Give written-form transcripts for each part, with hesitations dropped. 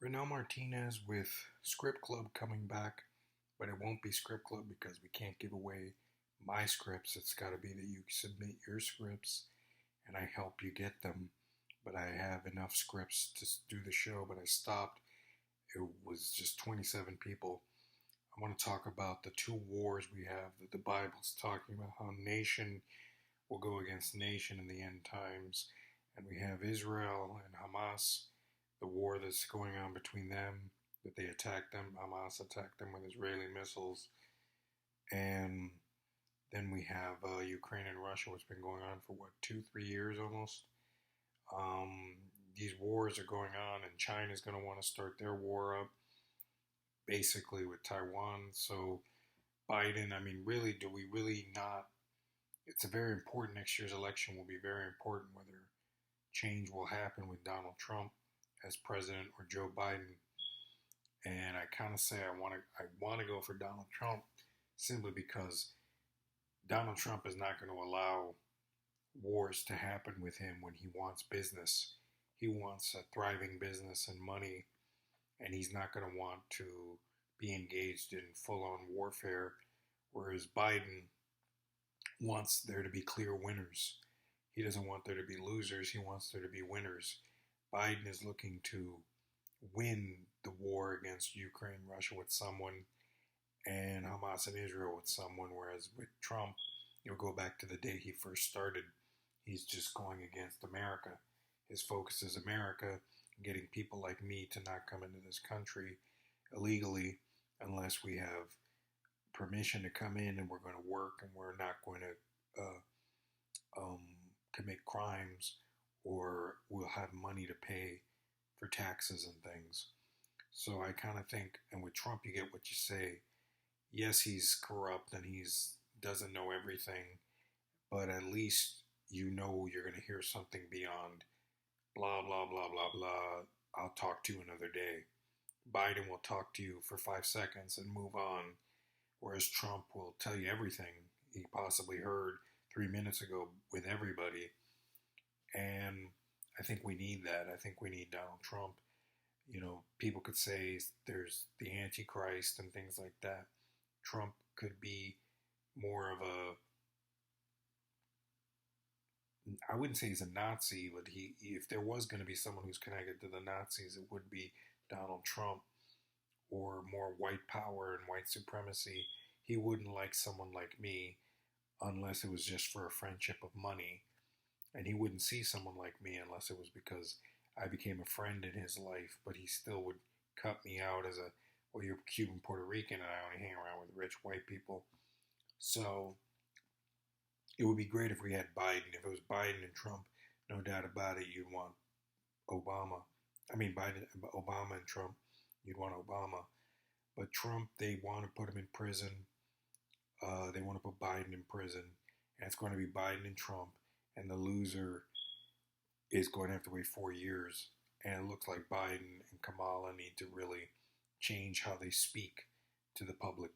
Renel Martinez with Script Club coming back, but it won't be Script Club because we can't give away my scripts. It's got to be that you submit your scripts and I help you get them. But I have enough scripts to do the show, but I stopped. It was just 27 people. I want to talk about the two wars we have that the Bible's talking about, how nation will go against nation in the end times. And we have Israel and Hamas, the war that's going on between them, that they attacked them, Hamas attacked them with Israeli missiles. And then we have Ukraine and Russia, which has been going on for what, 2, 3 years almost. Um, these wars are going on, and China's going to want to start their war up, basically with Taiwan. So Biden, I mean, really, do we really not? It's a very important. Next year's election will be very important. Whether change will happen with Donald Trump as president or Joe Biden. And I kind of say I want to go for Donald Trump simply because Donald Trump is not going to allow wars to happen with him when he wants business. He wants a thriving business and money, and he's not going to want to be engaged in full-on warfare, whereas Biden wants there to be clear winners. He doesn't want there to be losers. He wants there to be winners. Biden is looking to win the war against Ukraine, Russia with someone, and Hamas and Israel with someone, whereas with Trump, you'll go back to the day he first started. He's just going against America. His focus is America, getting people like me to not come into this country illegally unless we have permission to come in and we're going to work and we're not going to commit crimes, or we'll have money to pay for taxes and things. So I kind of think, and with Trump, you get what you say. Yes, he's corrupt and he's doesn't know everything, but at least you know you're going to hear something beyond blah, blah, blah, blah, blah. I'll talk to you another day. Biden will talk to you for 5 seconds and move on, whereas Trump will tell you everything he possibly heard 3 minutes ago with everybody. And I think we need that. I think we need Donald Trump. You know, people could say there's the Antichrist and things like that. Trump could be more of a, I wouldn't say he's a Nazi, but if there was going to be someone who's connected to the Nazis, it would be Donald Trump, or more white power and white supremacy. He wouldn't like someone like me unless it was just for a friendship of money. And he wouldn't see someone like me unless it was because I became a friend in his life, but he still would cut me out as a, well, you're Cuban Puerto Rican and I only hang around with rich white people. So it would be great if we had Biden. If it was Biden and Trump, no doubt about it, you'd want Obama. I mean, Obama and Trump, you'd want Obama. But Trump, they want to put him in prison. They want to put Biden in prison. And it's going to be Biden and Trump. And the loser is going to have to wait 4 years. And it looks like Biden and Kamala need to really change how they speak to the public.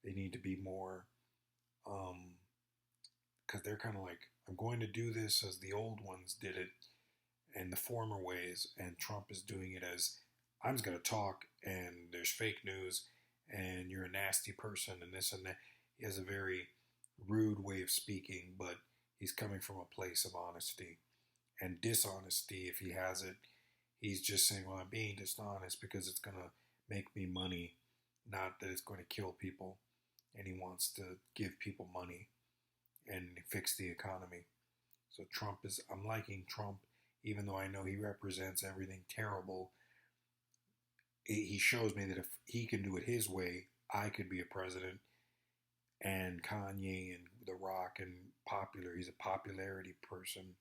They need to be more, because they're kind of like, I'm going to do this as the old ones did it in the former ways, and Trump is doing it as, I'm just going to talk and there's fake news and you're a nasty person and this and that. He has a very rude way of speaking, but he's coming from a place of honesty and dishonesty. If he has it, he's just saying, well, I'm being dishonest because it's going to make me money, not that it's going to kill people. And he wants to give people money and fix the economy. So I'm liking Trump, even though I know he represents everything terrible. He shows me that if he can do it his way, I could be a president. And Kanye and The Rock and popular, he's a popularity person.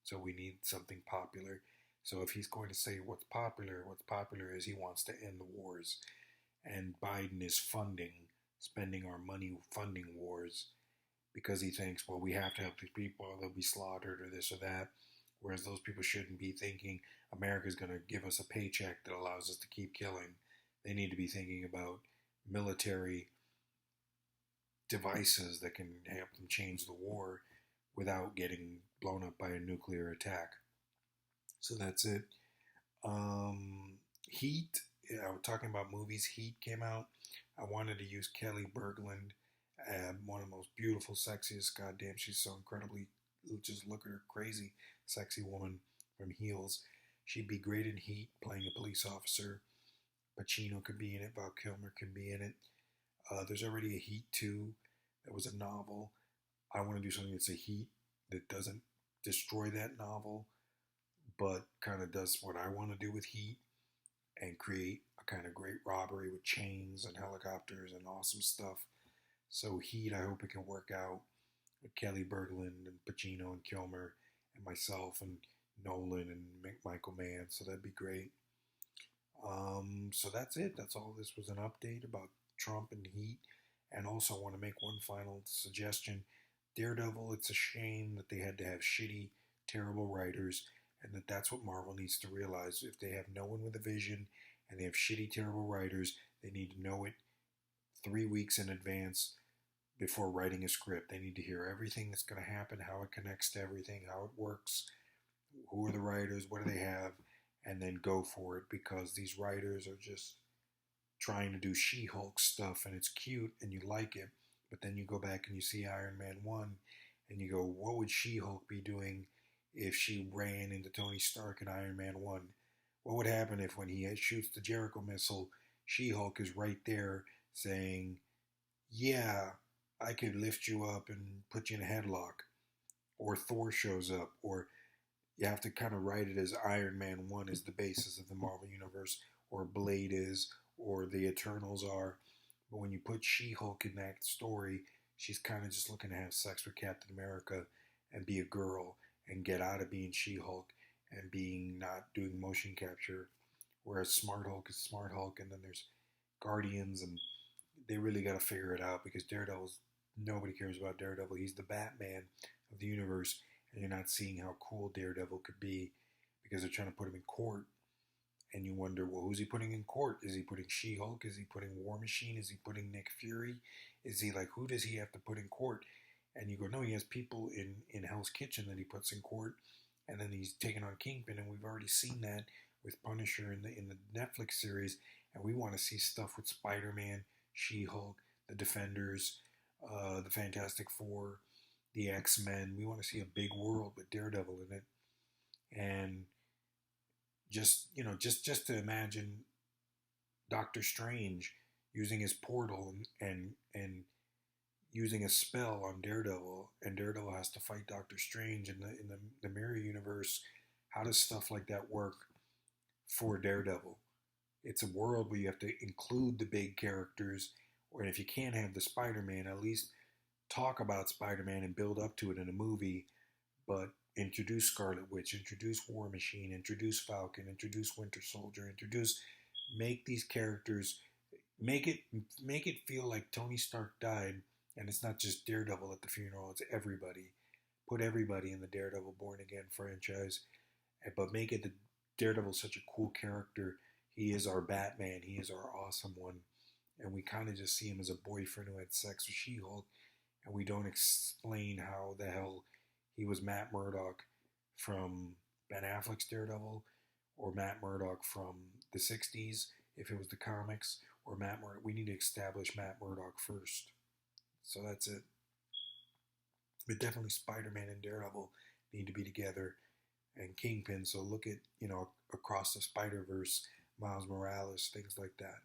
So we need something popular. So if he's going to say what's popular is he wants to end the wars. And Biden is spending our money funding wars because he thinks, well, we have to help these people or they'll be slaughtered or this or that. Whereas those people shouldn't be thinking America's going to give us a paycheck that allows us to keep killing. They need to be thinking about military devices that can help them change the war without getting blown up by a nuclear attack. So that's it. Heat. Yeah, we're talking about movies. Heat came out. I wanted to use Kelly Berglund, one of the most beautiful, sexiest. Goddamn, she's so incredibly. Just look at her, crazy, sexy woman from Heels. She'd be great in Heat, playing a police officer. Pacino could be in it. Val Kilmer can be in it. There's already a Heat 2 that was a novel. I want to do something that's a Heat that doesn't destroy that novel, but kind of does what I want to do with Heat and create a kind of great robbery with chains and helicopters and awesome stuff. So Heat, I hope it can work out with Kelly Berglund and Pacino and Kilmer and myself and Nolan and Michael Mann. So that'd be great. So that's it. That's all. This was an update about Trump and Heat. And also, I want to make one final suggestion. Daredevil, it's a shame that they had to have shitty, terrible writers, and that's what Marvel needs to realize. If they have no one with a vision and they have shitty, terrible writers, they need to know it 3 weeks in advance before writing a script. They need to hear everything that's going to happen, how it connects to everything, how it works, who are the writers, what do they have, and then go for it, because these writers are just trying to do She-Hulk stuff and it's cute and you like it, but then you go back and you see Iron Man 1 and you go, what would She-Hulk be doing if she ran into Tony Stark in Iron Man 1? What would happen if when he shoots the Jericho missile, She-Hulk is right there saying, yeah, I could lift you up and put you in a headlock? Or Thor shows up, or you have to kind of write it as Iron Man 1 is the basis of the Marvel Universe, or Blade is, or the Eternals are. But when you put She-Hulk in that story, she's kind of just looking to have sex with Captain America and be a girl and get out of being She-Hulk and being not doing motion capture. Whereas Smart Hulk is Smart Hulk, and then there's Guardians, and they really got to figure it out, because Daredevil's, nobody cares about Daredevil. He's the Batman of the universe, and you're not seeing how cool Daredevil could be because they're trying to put him in court. And you wonder, well, who's he putting in court? Is he putting She-Hulk? Is he putting War Machine? Is he putting Nick Fury? Is he like, who does he have to put in court? And you go, no, he has people in Hell's Kitchen that he puts in court, and then he's taking on Kingpin, and we've already seen that with Punisher in the Netflix series, and we want to see stuff with Spider-Man, She-Hulk, the Defenders, the Fantastic Four, the X-Men. We want to see a big world with Daredevil in it, and just to imagine Doctor Strange using his portal and using a spell on Daredevil, and Daredevil has to fight Doctor Strange in the mirror universe. How does stuff like that work for Daredevil? It's a world where you have to include the big characters, or if you can't have the Spider-Man, at least talk about Spider-Man and build up to it in a movie, but introduce Scarlet Witch, introduce War Machine, introduce Falcon, introduce Winter Soldier, make these characters, make it feel like Tony Stark died, and it's not just Daredevil at the funeral, it's everybody. Put everybody in the Daredevil Born Again franchise, but make it the Daredevil such a cool character. He is our Batman, he is our awesome one, and we kind of just see him as a boyfriend who had sex with She-Hulk, and we don't explain how the hell he was Matt Murdock from Ben Affleck's Daredevil, or Matt Murdock from the 60s, if it was the comics, or Matt Murdock. We need to establish Matt Murdock first. So that's it. But definitely Spider-Man and Daredevil need to be together, and Kingpin. So look at, Across the Spider-Verse, Miles Morales, things like that.